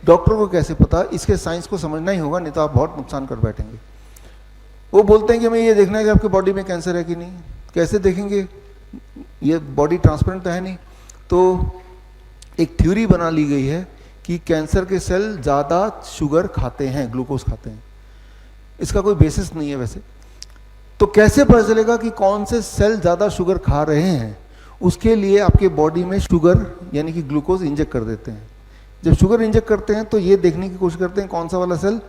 Doctor को कैसे पता? इसके साइंस को समझना ही होगा, नहीं तो आप बहुत नुकसान कर बैठेंगे। वो बोलते हैं कि हमें ये देखना है कि आपकी बॉडी में कैंसर है कि नहीं। कैसे देखेंगे? ये बॉडी ट्रांसपेरेंट तो है नहीं। तो एक थ्योरी बना ली गई है कि कैंसर के सेल ज़्यादा शुगर खाते हैं, ग्लूकोज खाते हैं। इसका कोई बेसिस नहीं है वैसे। तो कैसे पता चलेगा कि कौन से सेल ज़्यादा शुगर खा रहे हैं? उसके लिए आपके बॉडी में शुगर यानी कि ग्लूकोज इंजेक्ट कर देते हैं। जब शुगर इंजेक्ट करते हैं तो ये देखने की कोशिश करते हैं कौन सा वाला सेल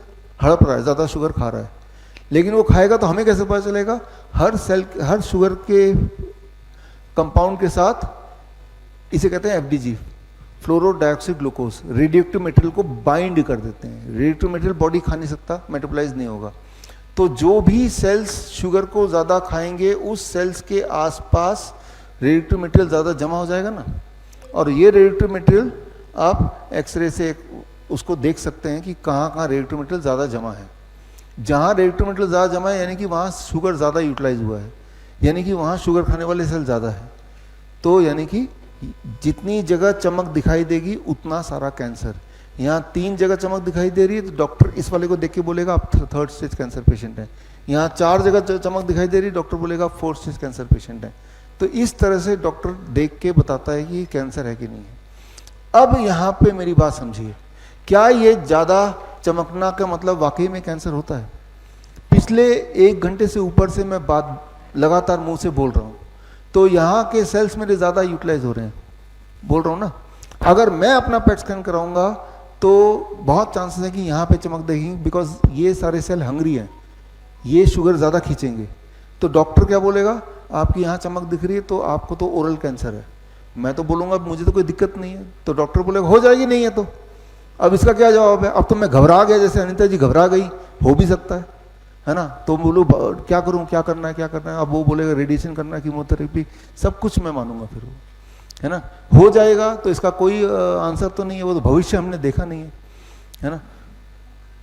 हड़प रहा है, ज़्यादा शुगर खा रहा है। लेकिन वो खाएगा तो हमें कैसे पता चलेगा? हर सेल, हर शुगर के कंपाउंड के साथ, इसे कहते हैं एफडीजी, फ्लोरो डाइऑक्साइड ग्लूकोज, रेडियोएक्टिव मटेरियल को बाइंड कर देते हैं। रेडियोएक्टिव मटेरियल बॉडी खा नहीं सकता, मेटाबोलाइज नहीं होगा। तो जो भी सेल्स शुगर को ज़्यादा खाएंगे उस सेल्स के आसपास रेडियोएक्टिव मटेरियल ज़्यादा जमा हो जाएगा ना। और ये रेडियोएक्टिव मटेरियल आप एक्सरे से उसको देख सकते हैं कि कहाँ कहाँ रेडियोएक्टिव मटेरियल ज़्यादा जमा है। जहाँ रेडियोएक्टिव मटेरियल ज़्यादा जमा है यानी कि वहाँ शुगर ज़्यादा यूटिलाइज हुआ है, यानी कि वहाँ शुगर खाने वाले सेल ज़्यादा है। तो यानी कि जितनी जगह चमक दिखाई देगी उतना सारा कैंसर। यहाँ 3 जगह चमक दिखाई दे रही है तो डॉक्टर इस वाले को देख के बोलेगा आप 3rd स्टेज कैंसर पेशेंट हैं। यहाँ 4 जगह चमक दिखाई दे रही है, डॉक्टर बोलेगा 4th स्टेज कैंसर पेशेंट है। तो इस तरह से डॉक्टर देख के बताता है कि कैंसर है कि नहीं है। अब यहाँ पे मेरी बात समझिए, क्या ये ज़्यादा चमकना का मतलब वाकई में कैंसर होता है? पिछले 1 घंटे से ऊपर से मैं बात लगातार मुंह से बोल रहा हूँ, तो यहाँ के सेल्स मेरे ज़्यादा यूटिलाइज हो रहे हैं, बोल रहा हूँ ना। अगर मैं अपना पेट स्कैन कराऊंगा तो बहुत चांसेस है कि यहाँ पे चमक देगी, बिकॉज ये सारे सेल हंग्री हैं, ये शुगर ज़्यादा खींचेंगे। तो डॉक्टर क्या बोलेगा? आपकी यहाँ चमक दिख रही है तो आपको तो ओरल कैंसर है। मैं तो बोलूँगा मुझे तो कोई दिक्कत नहीं है, तो डॉक्टर बोलेगा हो जाएगी, नहीं है तो। अब इसका क्या जवाब है? अब तो मैं घबरा गया, जैसे अनिता जी घबरा गई, हो भी सकता है ना। तो बोलो क्या करूँ, क्या करना है, क्या करना है? अब वो बोलेगा रेडिएशन करना है, कीमोथेरेपी, सब कुछ मैं मानूंगा फिर वो, है ना। हो जाएगा तो इसका कोई आंसर तो नहीं है, वो तो भविष्य हमने देखा नहीं है ना।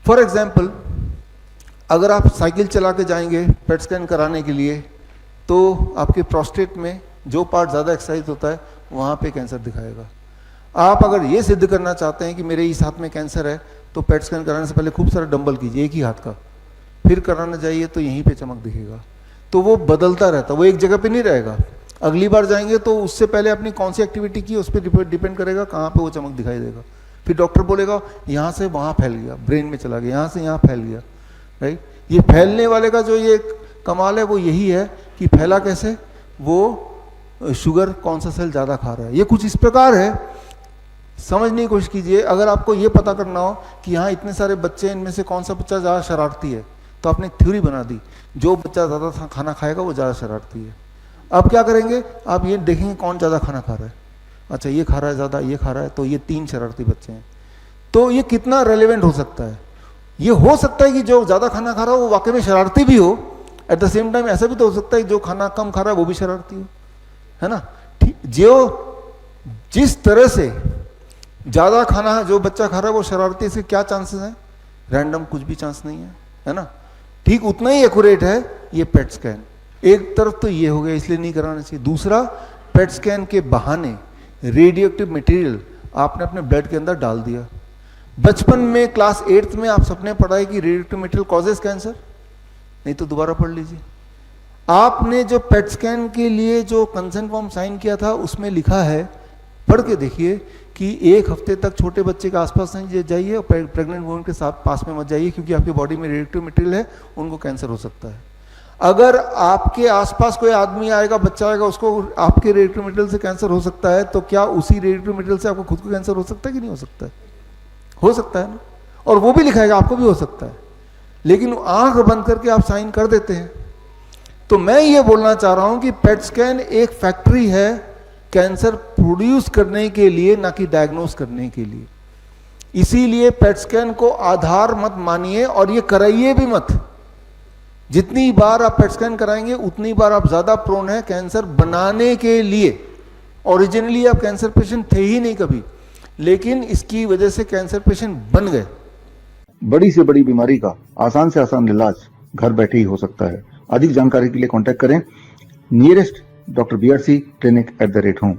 फॉर एग्जाम्पल, अगर आप साइकिल चला के जाएंगे पेट स्कैन कराने के लिए तो आपके प्रोस्टेट में जो पार्ट ज़्यादा एक्सरसाइज होता है वहाँ पे कैंसर दिखाएगा। आप अगर ये सिद्ध करना चाहते हैं कि मेरे इस हाथ में कैंसर है तो पेट स्कैन कराने से पहले खूब सारा डंबल कीजिए एक ही हाथ का, फिर कराना जाइए तो यहीं पे चमक दिखेगा। तो वो बदलता रहता, वो एक जगह पे नहीं रहेगा। अगली बार जाएंगे तो उससे पहले अपनी कौन सी एक्टिविटी की उस पर डिपेंड करेगा कहाँ पे वो चमक दिखाई देगा। फिर डॉक्टर बोलेगा यहाँ से वहाँ फैल गया, ब्रेन में चला गया, यहाँ से यहाँ फैल गया, राइट। ये फैलने वाले का जो ये कमाल है वो यही है कि फैला कैसे, वो शुगर कौन सा सेल ज़्यादा खा रहा है। ये कुछ इस प्रकार है, समझने की कोशिश कीजिए। अगर आपको ये पता करना हो कि यहाँ इतने सारे बच्चे हैं, इनमें से कौन सा बच्चा ज़्यादा शरारती है, तो आपने एक थ्योरी बना दी, जो बच्चा ज़्यादा खाना खाएगा वो ज़्यादा शरारती है। अब क्या करेंगे? आप ये देखेंगे कौन ज़्यादा खाना खा रहा है। अच्छा ये खा रहा है ज़्यादा, ये खा रहा है, तो ये 3 शरारती बच्चे हैं। तो ये कितना रेलेवेंट हो सकता है? ये हो सकता है कि जो ज़्यादा खाना खा रहा हो वो वाकई में शरारती भी हो, एट द सेम टाइम ऐसा भी तो हो सकता है जो खाना कम खा रहा है वो भी शरारती हो, है ना। जो जिस तरह से ज़्यादा खाना जो बच्चा खा रहा है वो शरारती, इसके क्या चांसेस हैं? रैंडम कुछ भी चांस नहीं है ना। ठीक उतना ही एक्यूरेट है ये पेट स्कैन। एक तरफ तो ये हो गया, इसलिए नहीं कराना चाहिए। दूसरा, पेट स्कैन के बहाने रेडियोएक्टिव मटेरियल आपने अपने ब्लड के अंदर डाल दिया। बचपन में क्लास 8th में आप सबने पढ़ा है कि रेडियोएक्टिव मटेरियल कॉजेज कैंसर, नहीं तो दोबारा पढ़ लीजिए। आपने जो पेट स्कैन के लिए जो कंसेंट फॉर्म साइन किया था उसमें लिखा है, पढ़ के देखिए, कि 1 हफ्ते तक छोटे बच्चे के आसपास नहीं जाइए और प्रेग्नेंट वुमन के साथ पास में मत जाइए, क्योंकि आपकी बॉडी में रेडियोएक्टिव मटेरियल है, उनको कैंसर हो सकता है। अगर आपके आसपास कोई आदमी आएगा, बच्चा आएगा, उसको आपके रेडियोएक्टिव मटेरियल से कैंसर हो सकता है, तो क्या उसी रेडियोएक्टिव मटेरियल से आपको खुद को कैंसर हो सकता है कि नहीं हो सकता है? हो सकता है ना। और वो भी लिखाएगा आपको भी हो सकता है, लेकिन आंख बंद करके आप साइन कर देते हैं। तो मैं ये बोलना चाह रहा हूं कि पेट स्कैन एक फैक्ट्री है कैंसर प्रोड्यूस करने के लिए, ना कि डायग्नोस करने के लिए। इसीलिए पेट स्कैन को आधार मत मानिए और ये कराइए भी मत। जितनी बार आप पेट स्कैन कराएंगे उतनी बार आप ज्यादा प्रोन है कैंसर बनाने के लिए। ओरिजिनली आप कैंसर पेशेंट थे ही नहीं कभी, लेकिन इसकी वजह से कैंसर पेशेंट बन गए। बड़ी से बड़ी बीमारी का आसान से आसान इलाज घर बैठे ही हो सकता है। अधिक जानकारी के लिए कांटेक्ट करें nearest doctor BRC clinic @home।